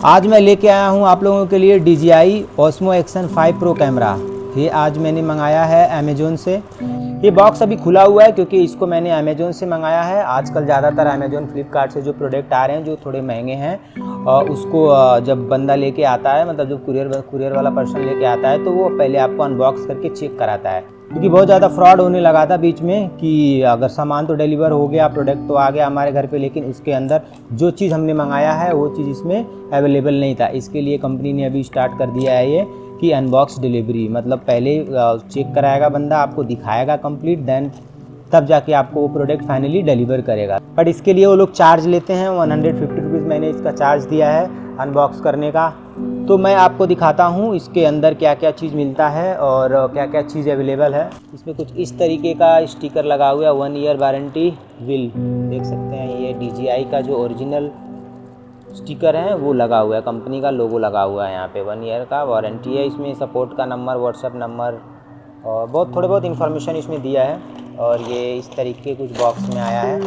आज मैं लेके आया हूँ आप लोगों के लिए DJI Osmo Action 5 Pro camera. ये आज मैंने मंगाया है अमेज़ोन से। ये बॉक्स अभी खुला हुआ है क्योंकि इसको मैंने अमेज़ोन से मंगाया है। आजकल ज़्यादातर अमेज़ोन फ्लिपकार्ट से जो प्रोडक्ट आ रहे हैं जो थोड़े महंगे हैं, उसको जब बंदा लेके आता है, मतलब जब कुरियर वाला पर्सन लेके आता है, तो वो पहले आपको अनबॉक्स करके चेक कराता है। क्योंकि बहुत ज़्यादा फ्रॉड होने लगा था बीच में कि अगर सामान तो डिलीवर हो गया, प्रोडक्ट तो आ गया हमारे घर पे, लेकिन उसके अंदर जो चीज़ हमने मंगाया है वो चीज़ इसमें अवेलेबल नहीं था। इसके लिए कंपनी ने अभी स्टार्ट कर दिया है ये कि अनबॉक्स डिलीवरी, मतलब पहले चेक कराएगा बंदा, आपको दिखाएगा कंप्लीट, देन तब जाके आपको वो प्रोडक्ट फाइनली डिलीवर करेगा। बट इसके लिए वो लोग चार्ज लेते हैं 150 रुपीज़ मैंने इसका चार्ज दिया है अनबॉक्स करने का। तो मैं आपको दिखाता हूँ इसके अंदर क्या क्या चीज़ मिलता है और क्या क्या चीज़ अवेलेबल है। इसमें कुछ इस तरीके का स्टिकर लगा हुआ है, 1 ईयर वारंटी विल, देख सकते हैं। ये DJI का जो ओरिजिनल स्टिकर है वो लगा हुआ है, कंपनी का लोगो लगा हुआ है यहाँ पे। 1 ईयर का वारंटी है। इसमें सपोर्ट का नंबर, व्हाट्सएप नंबर और थोड़े बहुत इन्फॉर्मेशन इसमें दिया है। और ये इस तरीके कुछ बॉक्स में आया है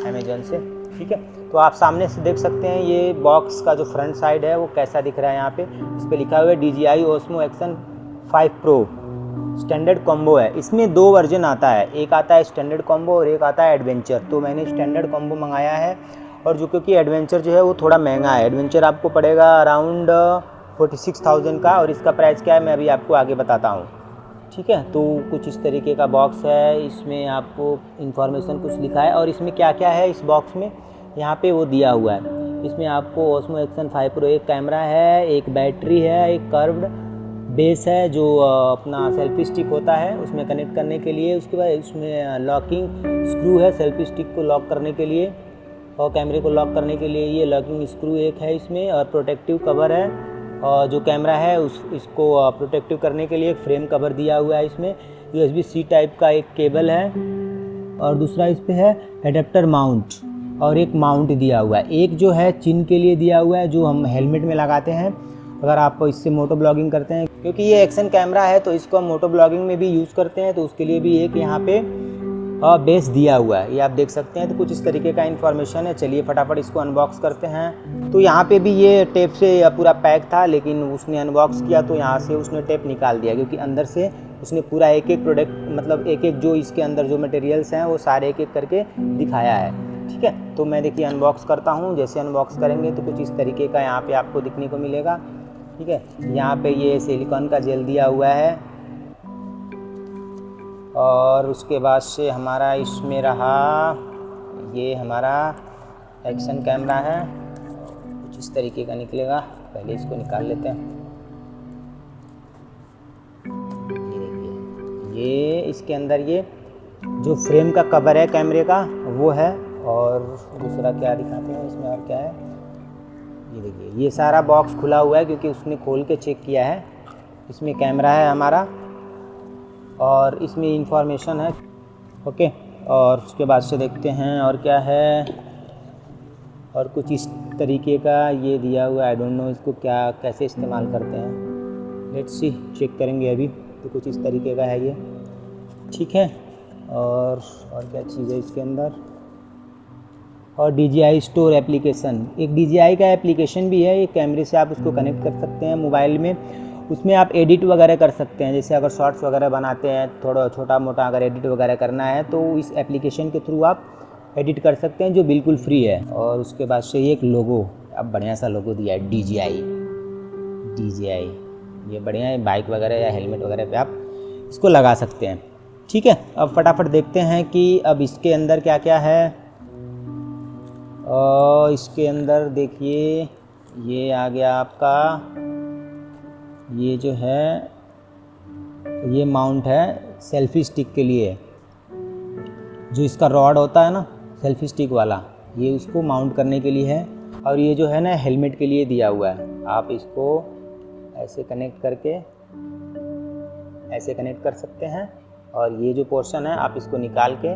अमेज़न से, ठीक है। तो आप सामने से देख सकते हैं ये बॉक्स का जो फ्रंट साइड है वो कैसा दिख रहा है। यहाँ पे इस पर लिखा हुआ है DJI Osmo Action 5 Pro standard combo है। इसमें 2 वर्जन आता है, एक आता है स्टैंडर्ड कॉम्बो और एक आता है एडवेंचर। तो मैंने स्टैंडर्ड कॉम्बो मंगाया है, और जो क्योंकि एडवेंचर जो है वो थोड़ा महंगा है। एडवेंचर आपको पड़ेगा अराउंड 46,000 का, और इसका प्राइस क्या है मैं अभी आपको आगे बताता हूँ, ठीक है। तो कुछ इस तरीके का बॉक्स है, इसमें आपको इन्फॉर्मेशन कुछ लिखा है। और इसमें क्या क्या है इस बॉक्स में यहाँ पे वो दिया हुआ है। इसमें आपको Osmo Action 5 Pro एक कैमरा है, एक बैटरी है, एक कर्व्ड बेस है जो अपना सेल्फी स्टिक होता है उसमें कनेक्ट करने के लिए। उसके बाद इसमें लॉकिंग स्क्रू है सेल्फी स्टिक को लॉक करने के लिए, और कैमरे को लॉक करने के लिए ये लॉकिंग स्क्रू एक है इसमें, और प्रोटेक्टिव कवर है। और जो कैमरा है इसको प्रोटेक्टिव करने के लिए एक फ्रेम कवर दिया हुआ है। इसमें USB-C टाइप का एक केबल है, और दूसरा इस पे है एडेप्टर माउंट, और एक माउंट दिया हुआ है। एक जो है चिन के लिए दिया हुआ है जो हम हेलमेट में लगाते हैं अगर आप इससे मोटो ब्लॉगिंग करते हैं, क्योंकि ये एक्शन कैमरा है तो इसको हम मोटो ब्लॉगिंग में भी यूज़ करते हैं, तो उसके लिए भी एक यहाँ पे बेस दिया हुआ है, ये आप देख सकते हैं। तो कुछ इस तरीके का इन्फॉर्मेशन है। चलिए फटाफट इसको अनबॉक्स करते हैं। तो यहाँ पे भी ये टेप से पूरा पैक था, लेकिन उसने अनबॉक्स किया तो यहाँ से उसने टेप निकाल दिया, क्योंकि अंदर से उसने पूरा एक एक प्रोडक्ट, मतलब एक एक जो इसके अंदर जो मटेरियल्स हैं वो सारे एक एक करके दिखाया है, ठीक है। तो मैं देखिए अनबॉक्स करता हूँ। जैसे अनबॉक्स करेंगे तो कुछ इस तरीके का यहाँ पे आपको दिखने को मिलेगा, ठीक है। यहाँ पे ये सिलिकॉन का जेल दिया हुआ है, और उसके बाद से हमारा इसमें रहा ये हमारा एक्शन कैमरा है, कुछ इस तरीके का निकलेगा। पहले इसको निकाल लेते हैं। ये देखिए, ये इसके अंदर ये जो फ्रेम का कवर है कैमरे का वो है, और दूसरा क्या दिखाते हैं इसमें और क्या है। ये देखिए, ये सारा बॉक्स खुला हुआ है क्योंकि उसने खोल के चेक किया है। इसमें कैमरा है हमारा, और इसमें इंफॉर्मेशन है, ओके। और उसके बाद से देखते हैं और क्या है, और कुछ इस तरीके का ये दिया हुआ है। आई डोंट नो इसको क्या कैसे इस्तेमाल करते हैं, लेट्स सी, चेक करेंगे अभी। तो कुछ इस तरीके का है ये, ठीक है। और क्या चीज़ है इसके अंदर, और DJI स्टोर एप्लीकेशन, एक DJI का एप्लीकेशन भी है। एक कैमरे से आप उसको कनेक्ट कर सकते हैं मोबाइल में, उसमें आप एडिट वगैरह कर सकते हैं। जैसे अगर शॉर्ट्स वगैरह बनाते हैं, थोड़ा छोटा मोटा अगर एडिट वगैरह करना है तो इस एप्लीकेशन के थ्रू आप एडिट कर सकते हैं, जो बिल्कुल फ्री है। और उसके बाद से ये एक लोगो, अब बढ़िया सा लोगो दिया है DJI, ये बढ़िया है। बाइक वगैरह या हेलमेट वगैरह पे आप इसको लगा सकते हैं, ठीक है। अब फटाफट देखते हैं कि अब इसके अंदर क्या क्या है। और इसके अंदर देखिए, ये आ गया आपका, ये जो है ये माउंट है सेल्फी स्टिक के लिए, जो इसका रॉड होता है ना सेल्फी स्टिक वाला, ये उसको माउंट करने के लिए है। और ये जो है ना हेलमेट के लिए दिया हुआ है, आप इसको ऐसे कनेक्ट करके ऐसे कनेक्ट कर सकते हैं, और ये जो पोर्शन है आप इसको निकाल के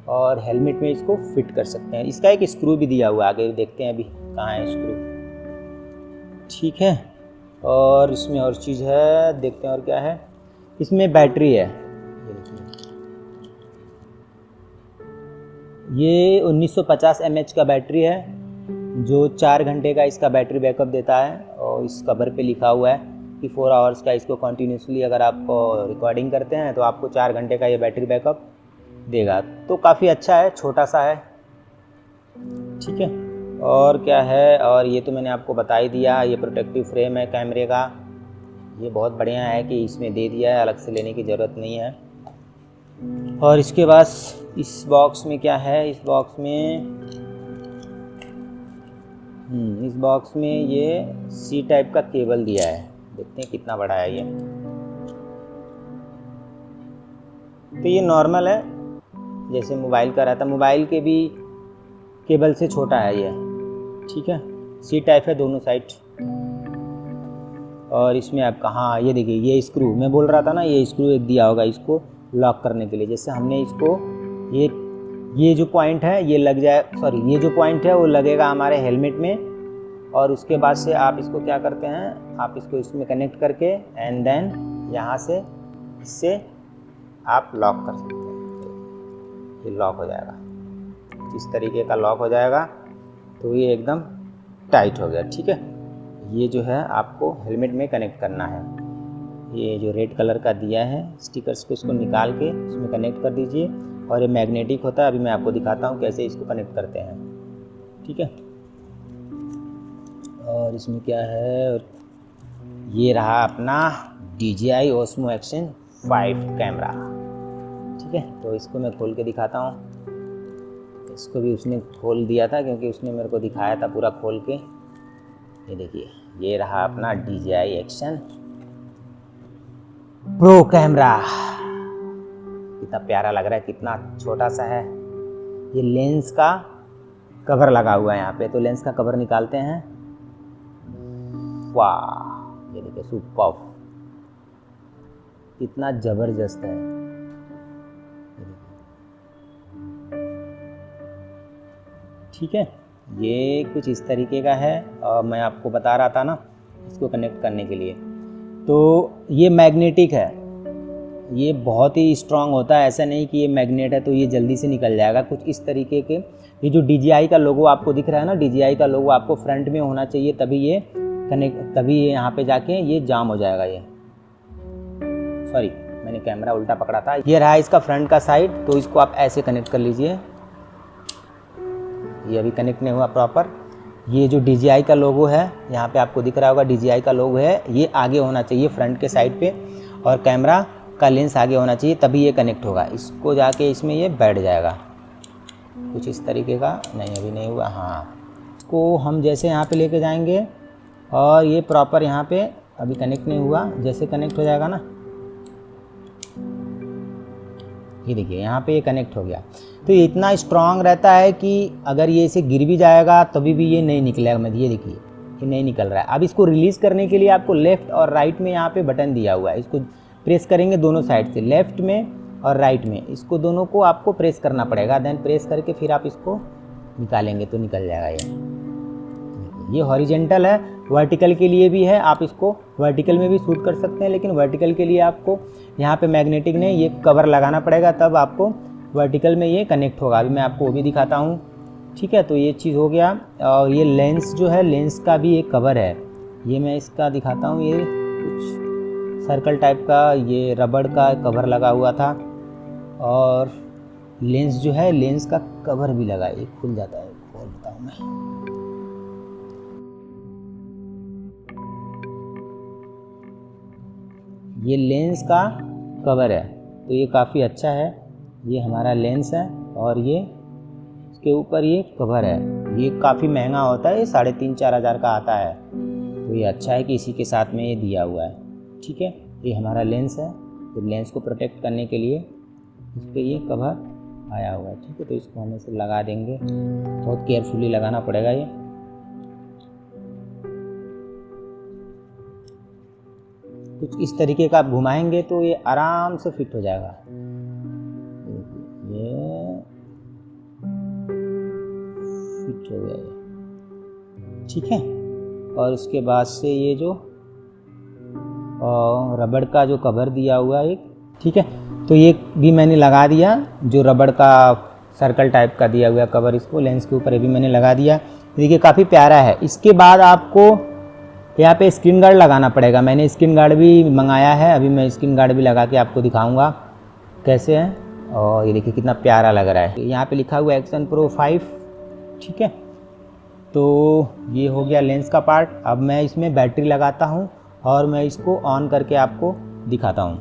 और हेलमेट में इसको फिट कर सकते हैं। इसका एक स्क्रू भी दिया हुआ है, आगे देखते हैं अभी कहाँ है स्क्रू, ठीक है। और इसमें और चीज़ है, देखते हैं और क्या है। इसमें बैटरी है, ये 1950 mAh का बैटरी है, जो 4 घंटे का इसका बैटरी बैकअप देता है, और इस कवर पे लिखा हुआ है कि 4 आवर्स का इसको कंटिन्यूसली अगर आप रिकॉर्डिंग करते हैं तो आपको 4 घंटे का ये बैटरी बैकअप देगा। तो काफ़ी अच्छा है, छोटा सा है, ठीक है। और क्या है, और ये तो मैंने आपको बता ही दिया। ये प्रोटेक्टिव फ्रेम है कैमरे का, ये बहुत बढ़िया है कि इसमें दे दिया है, अलग से लेने की ज़रूरत नहीं है। और इसके बाद इस बॉक्स में क्या है, इस बॉक्स में ये सी टाइप का केबल दिया है। देखते हैं कितना बड़ा है ये। तो ये नॉर्मल है, जैसे मोबाइल का रहता है, मोबाइल के भी केबल से छोटा है ये, ठीक है। सी टाइप है दोनों साइड। और इसमें आपका, हाँ ये देखिए, ये स्क्रू मैं बोल रहा था ना, ये स्क्रू एक दिया होगा इसको लॉक करने के लिए। जैसे हमने इसको ये जो पॉइंट है ये लग जाए, सॉरी ये जो पॉइंट है वो लगेगा हमारे हेलमेट में, और उसके बाद से आप इसको क्या करते हैं, आप इसको इसमें कनेक्ट करके एंड देन यहाँ से इससे आप लॉक कर सकते हैं। ये लॉक हो जाएगा, इस तरीके का लॉक हो जाएगा, तो ये एकदम टाइट हो गया, ठीक है। ये जो है आपको हेलमेट में कनेक्ट करना है। ये जो रेड कलर का दिया है स्टिकर्स को, इसको निकाल के इसमें कनेक्ट कर दीजिए। और ये मैग्नेटिक होता है, अभी मैं आपको दिखाता हूँ कैसे इसको कनेक्ट करते हैं, ठीक है। और इसमें क्या है, ये रहा अपना DJI Osmo Action 5 कैमरा, ठीक है। तो इसको मैं खोल के दिखाता हूँ। इसको भी उसने खोल दिया था क्योंकि उसने मेरे को दिखाया था पूरा खोल के। ये देखिए, ये रहा अपना DJI Action Pro कैमरा। कितना प्यारा लग रहा है, कितना छोटा सा है। ये लेंस का कवर लगा हुआ है यहाँ पे, तो लेंस का कवर निकालते हैं। वाह, ये देखिए सुपर, कितना ज़बरदस्त है। ठीक है, ये कुछ इस तरीके का है। और मैं आपको बता रहा था ना इसको कनेक्ट करने के लिए, तो ये मैग्नेटिक है, ये बहुत ही स्ट्रांग होता है। ऐसा नहीं कि ये मैग्नेट है तो ये जल्दी से निकल जाएगा। कुछ इस तरीके के, ये जो DJI का लोगो आपको दिख रहा है ना, DJI का लोगो आपको फ्रंट में होना चाहिए, तभी ये कनेक्ट, तभी ये यहाँ पे जाके ये जाम हो जाएगा। ये सॉरी, मैंने कैमरा उल्टा पकड़ा था। ये रहा इसका फ्रंट का साइड, तो इसको आप ऐसे कनेक्ट कर लीजिए। ये अभी कनेक्ट नहीं हुआ प्रॉपर। ये जो DJI का लोगो है, यहाँ पे आपको दिख रहा होगा DJI का लोगो है, ये आगे होना चाहिए फ्रंट के साइड पे, और कैमरा का लेंस आगे होना चाहिए, तभी ये कनेक्ट होगा। इसको जाके इसमें ये बैठ जाएगा कुछ इस तरीके का। नहीं, अभी नहीं हुआ। हाँ, इसको हम जैसे यहाँ पे लेके जाएंगे और ये प्रॉपर यहाँ पे अभी कनेक्ट नहीं हुआ, जैसे कनेक्ट हो जाएगा ना, ये देखिए यहाँ पे ये कनेक्ट हो गया। तो ये इतना स्ट्रांग रहता है कि अगर ये इसे गिर भी जाएगा तभी भी ये नहीं निकलेगा। मैं ये देखिए, ये नहीं निकल रहा है। अब इसको रिलीज़ करने के लिए आपको लेफ़्ट और राइट में यहाँ पे बटन दिया हुआ है, इसको प्रेस करेंगे दोनों साइड से, लेफ़्ट में और राइट में, इसको दोनों को आपको प्रेस करना पड़ेगा। देन प्रेस करके फिर आप इसको निकालेंगे तो निकल जाएगा। ये हॉरिजेंटल है, वर्टिकल के लिए भी है, आप इसको वर्टिकल में भी शूट कर सकते हैं, लेकिन वर्टिकल के लिए आपको यहाँ पे मैग्नेटिक नहीं, ये कवर लगाना पड़ेगा, तब आपको वर्टिकल में ये कनेक्ट होगा। अभी मैं आपको वो भी दिखाता हूँ, ठीक है। तो ये चीज़ हो गया। और ये लेंस जो है, लेंस का भी एक कवर है, ये मैं इसका दिखाता हूँ। ये कुछ सर्कल टाइप का ये रबड़ का कवर लगा हुआ था, और लेंस जो है, लेंस का कवर भी लगा है। ये खुल जाता है, खोलता हूँ मैं। ये लेंस का कवर है, तो ये काफ़ी अच्छा है। ये हमारा लेंस है, और ये इसके ऊपर ये कवर है। ये काफ़ी महंगा होता है, ये 3,500-4 हज़ार का आता है। तो ये अच्छा है कि इसी के साथ में ये दिया हुआ है, ठीक है। ये हमारा लेंस है, तो लेंस को प्रोटेक्ट करने के लिए इस पर ये कवर आया हुआ है, ठीक है। तो इसको हम ऐसे लगा देंगे, बहुत केयरफुली लगाना पड़ेगा। ये कुछ इस तरीके का आप घुमाएंगे तो ये आराम से फिट हो जाएगा। ये फिट हो गया ये, ठीक है। और उसके बाद से ये जो रबड़ का जो कवर दिया हुआ है एक, ठीक है, तो ये भी मैंने लगा दिया। जो रबड़ का सर्कल टाइप का दिया हुआ कवर, इसको लेंस के ऊपर ये भी मैंने लगा दिया। देखिए काफ़ी प्यारा है। इसके बाद आपको यहाँ पे स्क्रीन गार्ड लगाना पड़ेगा। मैंने स्क्रीन गार्ड भी मंगाया है, अभी मैं स्क्रीन गार्ड भी लगा के आपको दिखाऊंगा कैसे है। और ये देखिए कितना प्यारा लग रहा है। यहाँ पे लिखा हुआ है एक्शन प्रो 5, ठीक है। तो ये हो गया लेंस का पार्ट। अब मैं इसमें बैटरी लगाता हूँ और मैं इसको ऑन करके आपको दिखाता हूँ,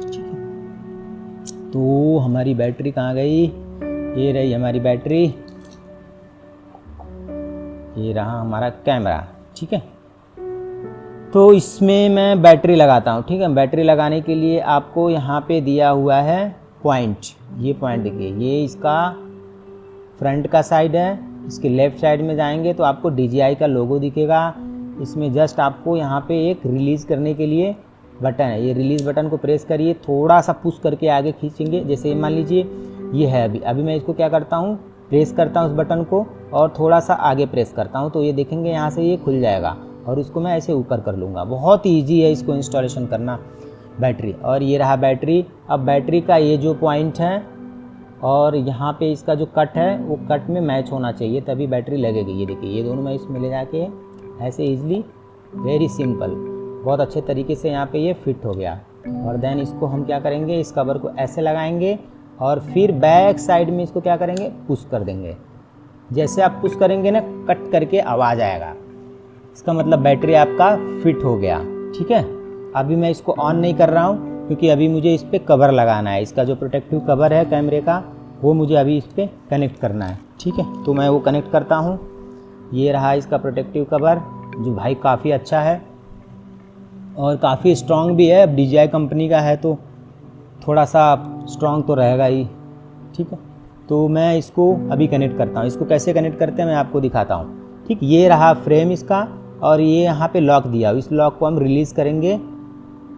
ठीक है। तो हमारी बैटरी कहाँ गई? ये रही हमारी बैटरी, ये रहा हमारा कैमरा, ठीक है। तो इसमें मैं बैटरी लगाता हूँ, ठीक है। बैटरी लगाने के लिए आपको यहाँ पे दिया हुआ है पॉइंट। ये पॉइंट देखिए, ये इसका फ्रंट का साइड है। इसके लेफ़्ट साइड में जाएंगे तो आपको DJI का लोगो दिखेगा। इसमें जस्ट आपको यहाँ पे एक रिलीज़ करने के लिए बटन है। ये रिलीज़ बटन को प्रेस करिए, थोड़ा सा पुश करके आगे खींचेंगे। जैसे मान लीजिए ये है, अभी मैं इसको क्या करता हूँ, प्रेस करता हूँ उस बटन को और थोड़ा सा आगे प्रेस करता हूँ, तो ये देखेंगे यहाँ से ये खुल जाएगा और उसको मैं ऐसे ऊपर कर लूँगा। बहुत ईजी है इसको इंस्टॉलेशन करना बैटरी। और ये रहा बैटरी। अब बैटरी का ये जो पॉइंट है और यहाँ पे इसका जो कट है वो कट में मैच होना चाहिए, तभी बैटरी लगेगी। ये देखिए, ये दोनों मैं इसमें ले जाके ऐसे ईजिली, वेरी सिंपल, बहुत अच्छे तरीके से यहाँ पे ये फिट हो गया। और देन इसको हम क्या करेंगे, इस कवर को ऐसे लगाएंगे और फिर बैक साइड में इसको क्या करेंगे, पुश कर देंगे। जैसे आप पुश करेंगे ना, कट करके आवाज़ आएगा, इसका मतलब बैटरी आपका फिट हो गया, ठीक है। अभी मैं इसको ऑन नहीं कर रहा हूँ क्योंकि अभी मुझे इस पर कवर लगाना है। इसका जो प्रोटेक्टिव कवर है कैमरे का, वो मुझे अभी इस पर कनेक्ट करना है, ठीक है। तो मैं वो कनेक्ट करता हूँ। ये रहा इसका प्रोटेक्टिव कवर, जो भाई काफ़ी अच्छा है और काफ़ी स्ट्रॉन्ग भी है। अब DJI कंपनी का है तो थोड़ा सा स्ट्रॉन्ग तो रहेगा ही, ठीक है। तो मैं इसको अभी कनेक्ट करता हूँ। इसको कैसे कनेक्ट करते हैं मैं आपको दिखाता हूँ, ठीक। ये रहा फ्रेम इसका और ये यहाँ पे लॉक दिया। इस लॉक को हम रिलीज़ करेंगे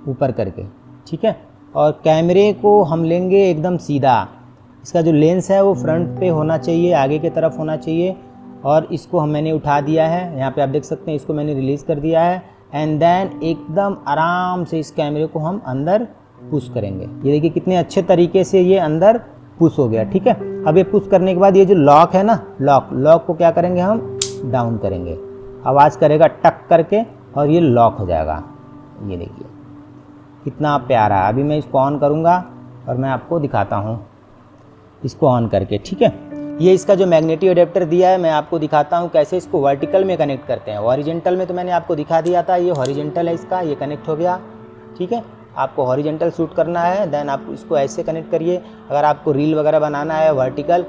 ऊपर करके, ठीक है। और कैमरे को हम लेंगे एकदम सीधा। इसका जो लेंस है वो फ्रंट पे होना चाहिए, आगे की तरफ होना चाहिए। और इसको मैंने उठा दिया है, यहाँ पे आप देख सकते हैं, इसको मैंने रिलीज़ कर दिया है। एंड देन एकदम आराम से इस कैमरे को हम अंदर पुश करेंगे। ये देखिए कितने अच्छे तरीके से ये अंदर पुश हो गया, ठीक है। अब ये पुश करने के बाद ये जो लॉक है ना, लॉक को क्या करेंगे, हम डाउन करेंगे, आवाज़ करेगा टक करके और ये लॉक हो जाएगा। ये देखिए कितना प्यारा है। अभी मैं इसको ऑन करूँगा और मैं आपको दिखाता हूँ इसको ऑन करके, ठीक है। ये इसका जो मैग्नेटिक अडेप्टर दिया है, मैं आपको दिखाता हूँ कैसे इसको वर्टिकल में कनेक्ट करते हैं। हॉरिजेंटल में तो मैंने आपको दिखा दिया था, ये हॉरिजेंटल है इसका, ये कनेक्ट हो गया, ठीक है। आपको हॉरिजेंटल शूट करना है, देन आप इसको ऐसे कनेक्ट करिए। अगर आपको रील वगैरह बनाना है, वर्टिकल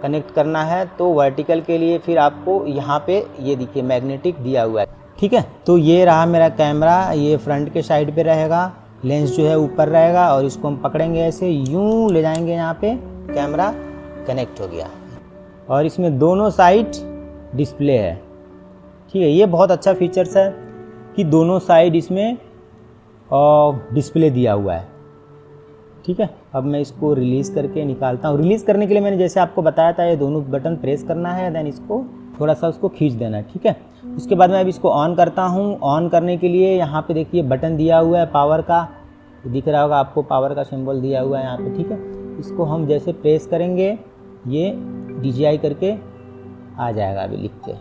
कनेक्ट करना है, तो वर्टिकल के लिए फिर आपको यहाँ पे ये देखिए मैग्नेटिक दिया हुआ है, ठीक है। तो ये रहा मेरा कैमरा, ये फ्रंट के साइड पे रहेगा, लेंस जो है ऊपर रहेगा और इसको हम पकड़ेंगे ऐसे, यूँ ले जाएंगे, यहाँ पे कैमरा कनेक्ट हो गया। और इसमें दोनों साइड डिस्प्ले है, ठीक है। ये बहुत अच्छा फीचर्स है कि दोनों साइड इसमें डिस्प्ले दिया हुआ है, ठीक है। अब मैं इसको रिलीज़ करके निकालता हूँ। रिलीज़ करने के लिए मैंने जैसे आपको बताया था, ये दोनों बटन प्रेस करना है, देन इसको थोड़ा सा उसको खींच देना है, ठीक है। उसके बाद मैं अब इसको ऑन करता हूँ। ऑन करने के लिए यहाँ पे देखिए बटन दिया हुआ है पावर का, दिख रहा होगा आपको, पावर का सिंबल दिया हुआ है यहाँ पे, ठीक है। इसको हम जैसे प्रेस करेंगे, ये DJI करके आ जाएगा अभी लिख के,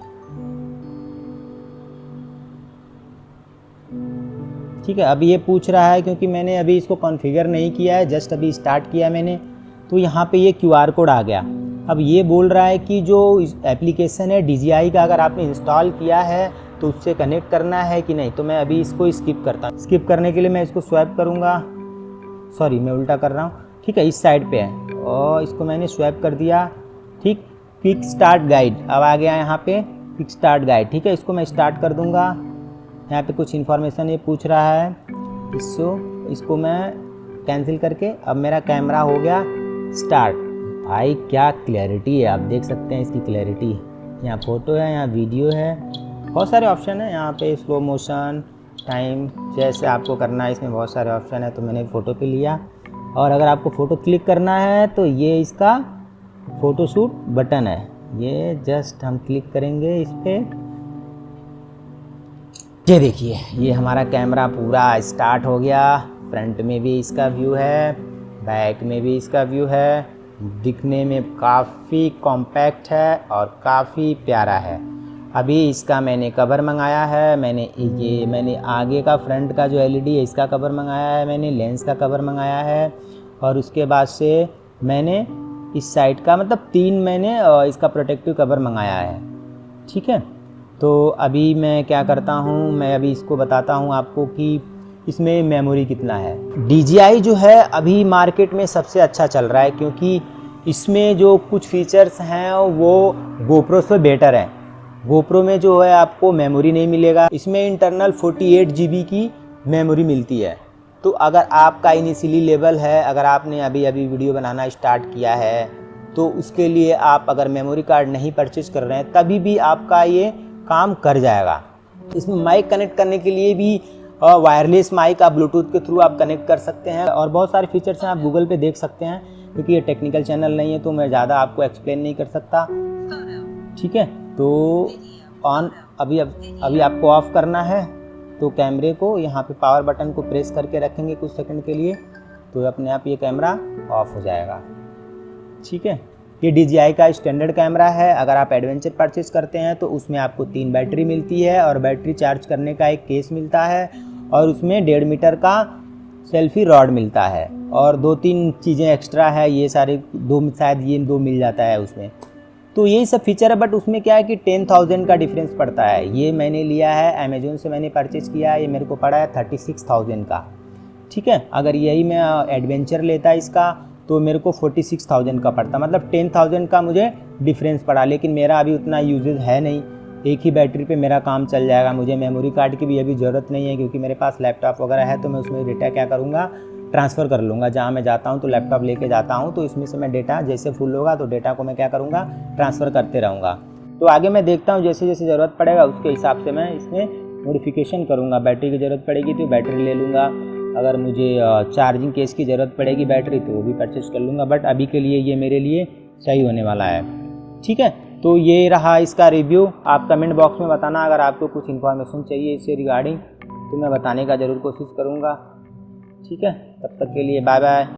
ठीक है। अभी ये पूछ रहा है क्योंकि मैंने अभी इसको कॉन्फ़िगर नहीं किया है, जस्ट अभी स्टार्ट किया मैंने, तो यहाँ पे ये QR कोड आ गया। अब ये बोल रहा है कि जो एप्लीकेशन है DJI का, अगर आपने इंस्टॉल किया है तो उससे कनेक्ट करना है कि नहीं। तो मैं अभी इसको स्किप करता हूँ। स्किप करने के लिए मैं इसको स्वैप करूँगा, सॉरी मैं उल्टा कर रहा हूँ, ठीक है। इस साइड पे है और इसको मैंने स्वैप कर दिया, ठीक। क्विक स्टार्ट गाइड अब आ गया यहाँ पे, क्विक स्टार्ट गाइड, ठीक है। इसको मैं स्टार्ट कर दूँगा। यहाँ पे कुछ इन्फॉर्मेशन ये पूछ रहा है, इसको मैं कैंसिल करके अब मेरा कैमरा हो गया स्टार्ट। भाई क्या क्लैरिटी है, आप देख सकते हैं इसकी क्लैरिटी। यहाँ फ़ोटो है, यहाँ वीडियो है, बहुत सारे ऑप्शन है यहाँ पे, स्लो मोशन, टाइम, जैसे आपको करना है, इसमें बहुत सारे ऑप्शन है। तो मैंने फ़ोटो पे लिया। और अगर आपको फ़ोटो क्लिक करना है तो ये इसका फ़ोटो शूट बटन है, ये जस्ट हम क्लिक करेंगे इस पर। ये देखिए ये हमारा कैमरा पूरा स्टार्ट हो गया। फ्रंट में भी इसका व्यू है, बैक में भी इसका व्यू है, दिखने में काफ़ी कॉम्पैक्ट है और काफ़ी प्यारा है। अभी इसका मैंने कवर मंगाया है, मैंने आगे का फ्रंट का जो एलईडी है इसका कवर मंगाया है, मैंने लेंस का कवर मंगाया है और उसके बाद से मैंने इस साइड का मतलब 3 मैंने इसका प्रोटेक्टिव कवर मंगाया है। ठीक है, तो अभी मैं क्या करता हूँ, मैं अभी इसको बताता हूँ आपको कि इसमें मेमोरी कितना है। DJI जो है अभी मार्केट में सबसे अच्छा चल रहा है, क्योंकि इसमें जो कुछ फीचर्स हैं वो GoPro से बेटर है। GoPro में जो है आपको मेमोरी नहीं मिलेगा, इसमें इंटरनल 48 GB की मेमोरी मिलती है। तो अगर आपका इनिशियली लेवल है, अगर आपने अभी अभी वीडियो बनाना स्टार्ट किया है, तो उसके लिए आप अगर मेमोरी कार्ड नहीं परचेज कर रहे हैं तभी भी आपका ये काम कर जाएगा। इसमें माइक कनेक्ट करने के लिए भी वायरलेस माइक आप ब्लूटूथ के थ्रू आप कनेक्ट कर सकते हैं और बहुत सारे फीचर्स हैं, आप गूगल पे देख सकते हैं, क्योंकि ये टेक्निकल चैनल नहीं है तो मैं ज़्यादा आपको एक्सप्लेन नहीं कर सकता। ठीक है, तो अभी आपको ऑफ़ करना है, तो कैमरे को यहाँ पे पावर बटन को प्रेस करके रखेंगे कुछ सेकंड के लिए, तो अपने आप ये कैमरा ऑफ हो जाएगा। ठीक है, ये DJI का स्टैंडर्ड कैमरा है। अगर आप एडवेंचर परचेज करते हैं तो उसमें आपको 3 बैटरी मिलती है और बैटरी चार्ज करने का एक केस मिलता है और उसमें 1.5 मीटर का सेल्फी रॉड मिलता है और 2-3 चीज़ें एक्स्ट्रा है, ये सारे शायद ये 2 मिल जाता है उसमें। तो यही सब फीचर है, बट उसमें क्या है कि 10,000 का डिफरेंस पड़ता है। ये मैंने लिया है अमेज़ोन से, मैंने परचेज़ किया है, ये मेरे को पड़ा है 36,000 का। ठीक है, अगर यही मैं एडवेंचर लेता इसका तो मेरे को 46,000 का पड़ता, मतलब 10,000 का मुझे डिफरेंस पड़ा। लेकिन मेरा अभी उतना यूजेज है नहीं, एक ही बैटरी पे मेरा काम चल जाएगा। मुझे मेमोरी कार्ड की भी अभी ज़रूरत नहीं है, क्योंकि मेरे पास लैपटॉप वगैरह है, तो मैं उसमें डेटा क्या करूँगा, ट्रांसफ़र कर लूँगा। जहाँ मैं जाता हूँ तो लैपटॉप लेके जाता हूँ, तो इसमें से मैं डेटा जैसे फुल होगा तो डेटा को मैं क्या करूँगा, ट्रांसफ़र करते रहूँगा। तो आगे मैं देखता हूँ, जैसे जैसे ज़रूरत पड़ेगा उसके हिसाब से मैं इसमें मॉडिफिकेशन करूँगा। बैटरी की ज़रूरत पड़ेगी तो बैटरी ले लूँगा, अगर मुझे चार्जिंग केस की ज़रूरत पड़ेगी बैटरी तो वो भी परचेज़ कर लूँगा, बट अभी के लिए ये मेरे लिए सही होने वाला है। ठीक है, तो ये रहा इसका रिव्यू। आप कमेंट बॉक्स में बताना अगर आपको कुछ इन्फॉर्मेशन चाहिए इससे रिगार्डिंग, तो मैं बताने का ज़रूर कोशिश करूँगा। ठीक है, तब तक के लिए बाय बाय।